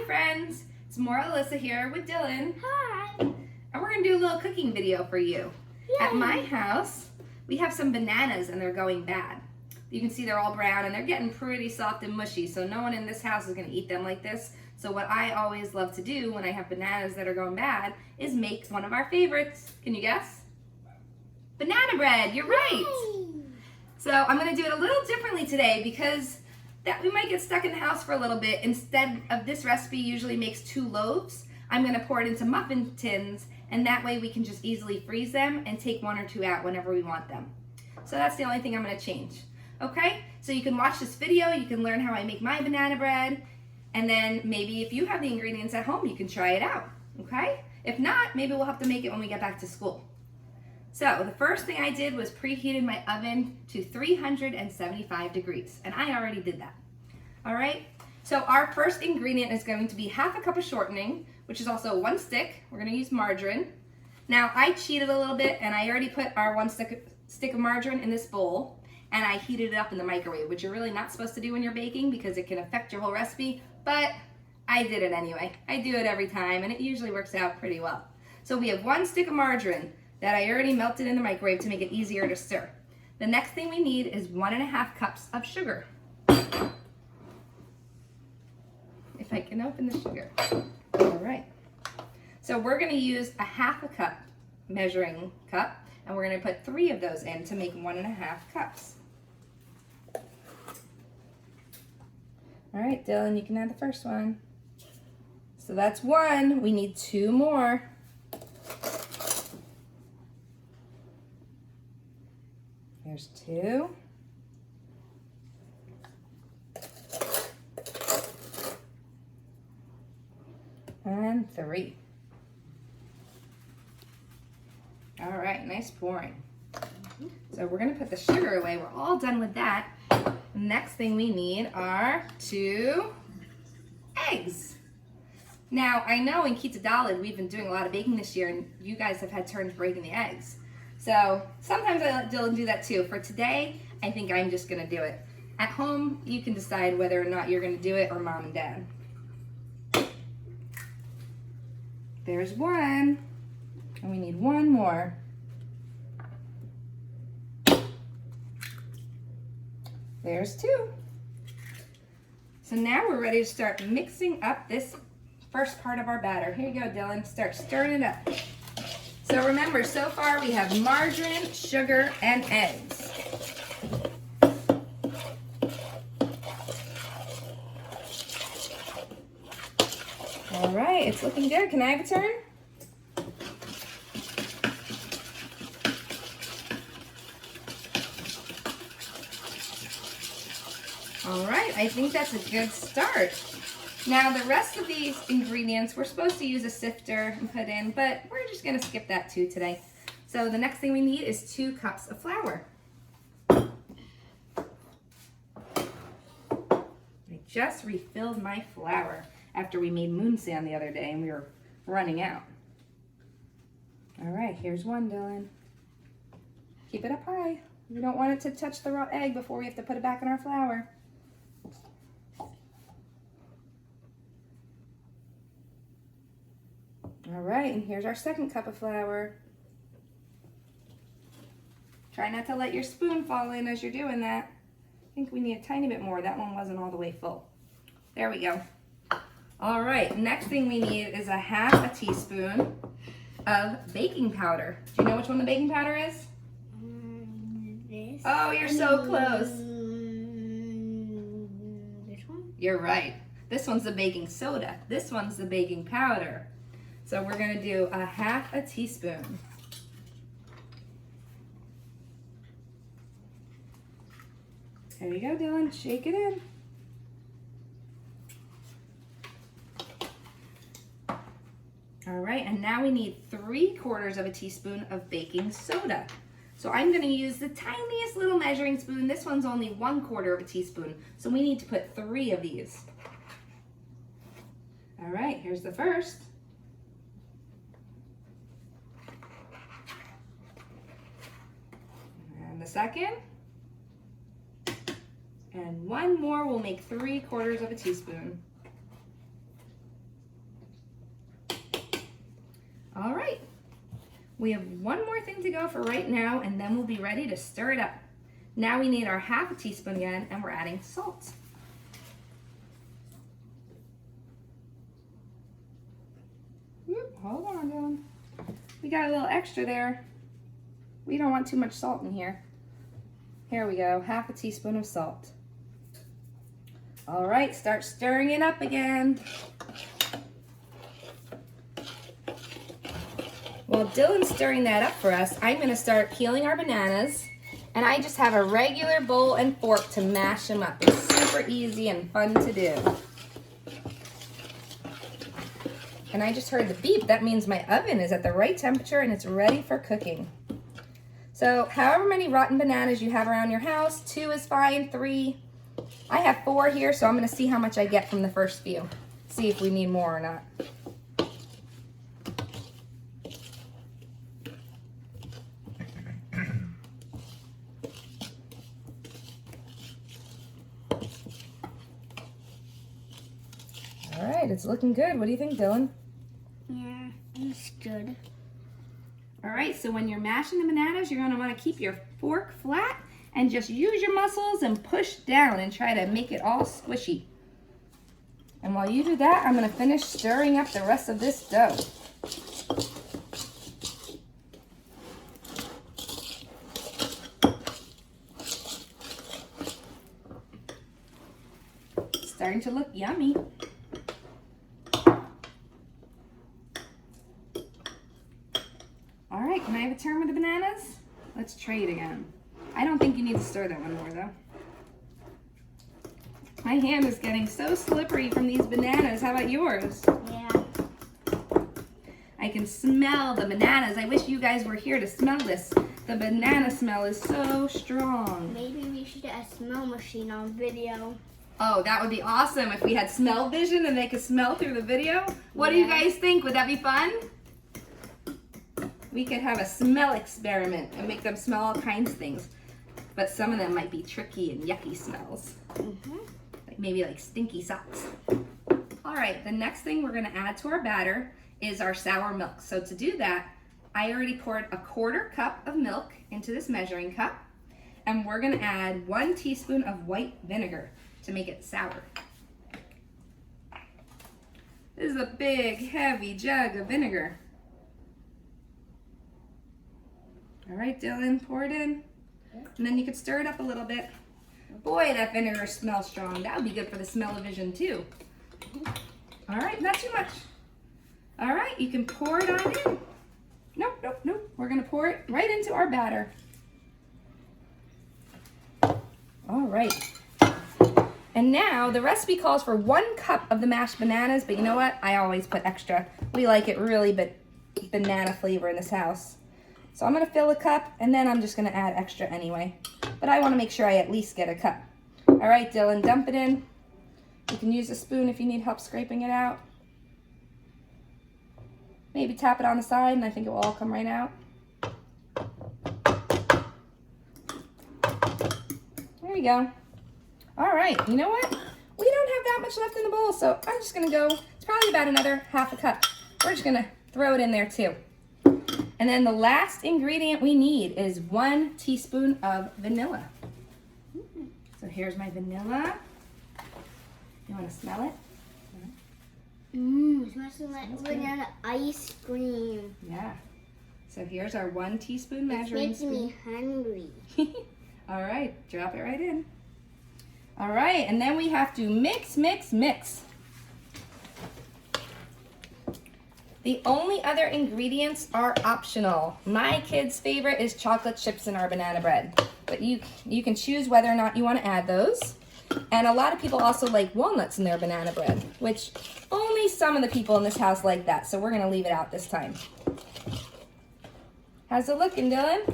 friends, it's Morah Alyssa here with Dylan. Hi. And we're going to do a little cooking video for you. Yay. At my house, we have some bananas and they're going bad. You can see they're all brown and they're getting pretty soft and mushy, so no one in this house is going to eat them like this. So what I always love to do when I have bananas that are going bad is make one of our favorites. Can you guess? Banana bread, you're right. Yay. So I'm going to do it a little differently today because that we might get stuck in the house for a little bit. Instead of this recipe usually makes 2 loaves, I'm going to pour it into muffin tins, and that way we can just easily freeze them and take 1 or 2 out whenever we want them. So that's the only thing I'm going to change. Okay, so you can watch this video, you can learn how I make my banana bread, and then maybe if you have the ingredients at home, you can try it out. Okay, if not, maybe we'll have to make it when we get back to school. So the first thing I did was preheated my oven to 375 degrees, and I already did that. All right, so our first ingredient is going to be 1/2 cup of shortening, which is also 1 stick. We're gonna use margarine. Now I cheated a little bit and I already put our 1 stick of margarine in this bowl and I heated it up in the microwave, which you're really not supposed to do when you're baking because it can affect your whole recipe, but I did it anyway. I do it every time and it usually works out pretty well. So we have 1 stick of margarine that I already melted in the microwave to make it easier to stir. The next thing we need is 1½ cups of sugar. If I can open the sugar. All right. So we're gonna use 1/2 cup measuring cup, and we're gonna put 3 of those in to make 1½ cups. All right, Dylan, you can add the first one. So that's 1, we need 2 more. There's 2. And 3. All right, nice pouring. So we're gonna put the sugar away. We're all done with that. Next thing we need are 2 eggs. Now, I know in Kita Dalid we've been doing a lot of baking this year and you guys have had turns breaking the eggs. So sometimes I let Dylan do that too. For today, I think I'm just gonna do it. At home, you can decide whether or not you're gonna do it or mom and dad. There's 1, and we need 1 more. There's 2. So now we're ready to start mixing up this first part of our batter. Here you go, Dylan. Start stirring it up. So remember, so far we have margarine, sugar, and eggs. All right, it's looking good. Can I have a turn? All right, I think that's a good start. Now the rest of these ingredients, we're supposed to use a sifter and put in, but we're just gonna skip that too today. So the next thing we need is 2 cups of flour. I just refilled my flour after we made moon sand the other day and we were running out. All right, here's 1, Dylan. Keep it up high. We don't want it to touch the raw egg before we have to put it back in our flour. All right, and here's our 2nd cup of flour. Try not to let your spoon fall in as you're doing that. I think we need a tiny bit more. That one wasn't all the way full. There we go. All right, next thing we need is 1/2 teaspoon of baking powder. Do you know which one the baking powder is? This. Oh, you're so close. This one? You're right. This one's the baking soda. This one's the baking powder. So we're gonna do 1/2 teaspoon. There you go, Dylan. Shake it in. All right, and now we need 3/4 teaspoon of baking soda. So I'm gonna use the tiniest little measuring spoon. This one's only 1/4 teaspoon. So we need to put 3 of these. All right, here's the first. And the second. And 1 more will make 3/4 teaspoon. We have one more thing to go for right now, and then we'll be ready to stir it up. Now we need our half a teaspoon again, and we're adding salt. Whoop, hold on, Dylan. We got a little extra there. We don't want too much salt in here. Here we go, half a teaspoon of salt. All right, start stirring it up again. While Dylan's stirring that up for us, I'm gonna start peeling our bananas, and I just have a regular bowl and fork to mash them up. It's super easy and fun to do. And I just heard the beep. That means my oven is at the right temperature and it's ready for cooking. So however many rotten bananas you have around your house, 2 is fine, 3. I have 4 here, so I'm gonna see how much I get from the first few. See if we need more or not. All right, it's looking good. What do you think, Dylan? Yeah, it's good. All right, so when you're mashing the bananas, you're gonna wanna keep your fork flat and just use your muscles and push down and try to make it all squishy. And while you do that, I'm gonna finish stirring up the rest of this dough. It's starting to look yummy. All right, can I have a turn with the bananas? Let's try it again. I don't think you need to stir that one more though. My hand is getting so slippery from these bananas. How about yours? Yeah. I can smell the bananas. I wish you guys were here to smell this. The banana smell is so strong. Maybe we should get a smell machine on video. Oh, that would be awesome if we had smell vision and they could smell through the video. What do you guys think? Would that be fun? We could have a smell experiment and make them smell all kinds of things. But some of them might be tricky and yucky smells. Maybe like stinky socks. All right, the next thing we're gonna add to our batter is our sour milk. So to do that, I already poured a 1/4 cup of milk into this measuring cup, and we're gonna add 1 teaspoon of white vinegar to make it sour. This is a big, heavy jug of vinegar. All right, Dylan, pour it in. And then you could stir it up a little bit. Boy, that vinegar smells strong. That would be good for the smell-o-vision too. All right, not too much. All right, you can pour it on in. Nope, nope, nope. We're gonna pour it right into our batter. All right. And now the recipe calls for 1 cup of the mashed bananas, but you know what? I always put extra. We like it really banana flavor in this house. So I'm gonna fill a cup, and then I'm just gonna add extra anyway. But I wanna make sure I at least get a cup. All right, Dylan, dump it in. You can use a spoon if you need help scraping it out. Maybe tap it on the side, and I think it will all come right out. There we go. All right, you know what? We don't have that much left in the bowl, so I'm just gonna go, it's probably about another half a cup. We're just gonna throw it in there too. And then the last ingredient we need is 1 teaspoon of vanilla. So here's my vanilla. You want to smell it? It smells like vanilla ice cream. Yeah. So here's our 1 teaspoon It's measuring making me hungry. All right, drop it right in. All right, and then we have to mix, mix, mix. The only other ingredients are optional. My kids' favorite is chocolate chips in our banana bread, but you can choose whether or not you want to add those. And a lot of people also like walnuts in their banana bread, which only some of the people in this house like that, so we're gonna leave it out this time. How's it looking, Dylan?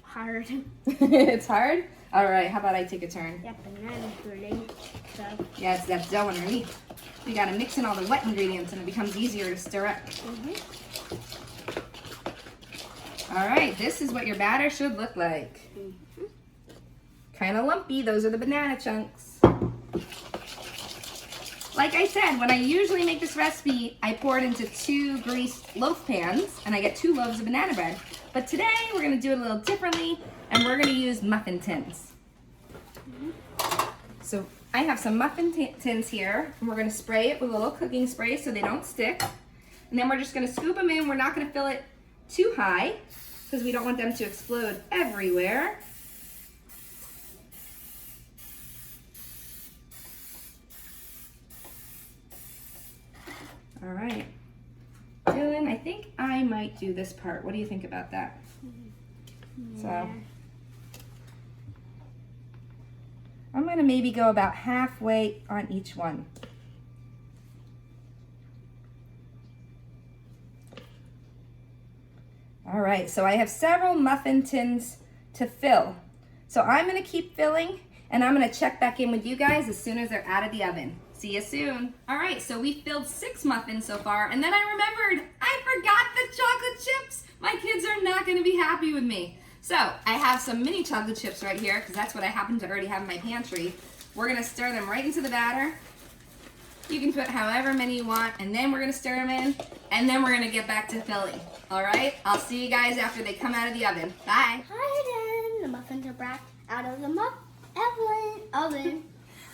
Hard. It's hard? All right, how about I take a turn? That banana's really tough. Yeah, it's that dough underneath. We gotta mix in all the wet ingredients and it becomes easier to stir up. All right, this is what your batter should look like. Kind of lumpy, those are the banana chunks. like I said, when I usually make this recipe, I pour it into 2 greased loaf pans and I get 2 loaves of banana bread. But today we're gonna do it a little differently and we're gonna use muffin tins. So I have some muffin tins here and we're gonna spray it with a little cooking spray so they don't stick. And then we're just gonna scoop them in. We're not gonna fill it too high because we don't want them to explode everywhere. All right. Dylan, I think I might do this part. What do you think about that? Yeah. So I'm gonna maybe go about halfway on each one. All right, so I have several muffin tins to fill. So I'm gonna keep filling and I'm gonna check back in with you guys as soon as they're out of the oven. See you soon. All right, so we filled 6 muffins so far, and then I remembered I forgot the chocolate chips. My kids are not gonna be happy with me. So I have some mini chocolate chips right here, because that's what I happen to already have in my pantry. We're gonna stir them right into the batter. You can put however many you want, and then we're gonna stir them in, and then we're gonna get back to filling. All right, I'll see you guys after they come out of the oven. Bye. Hi, then. The muffins are back out of the oven.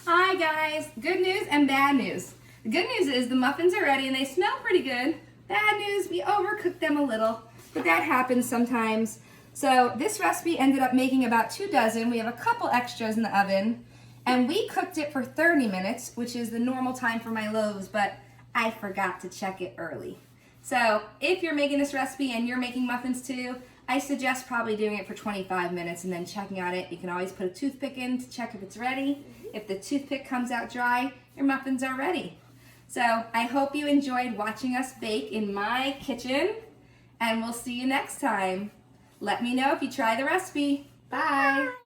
Hi guys, good news and bad news. The good news is the muffins are ready and they smell pretty good. Bad news, we overcooked them a little, but that happens sometimes. So this recipe ended up making about 2 dozen. We have a couple extras in the oven and we cooked it for 30 minutes, which is the normal time for my loaves, but I forgot to check it early. So if you're making this recipe and you're making muffins too, I suggest probably doing it for 25 minutes and then checking on it. You can always put a toothpick in to check if it's ready. If the toothpick comes out dry, your muffins are ready. So I hope you enjoyed watching us bake in my kitchen, and we'll see you next time. Let me know if you try the recipe. Bye.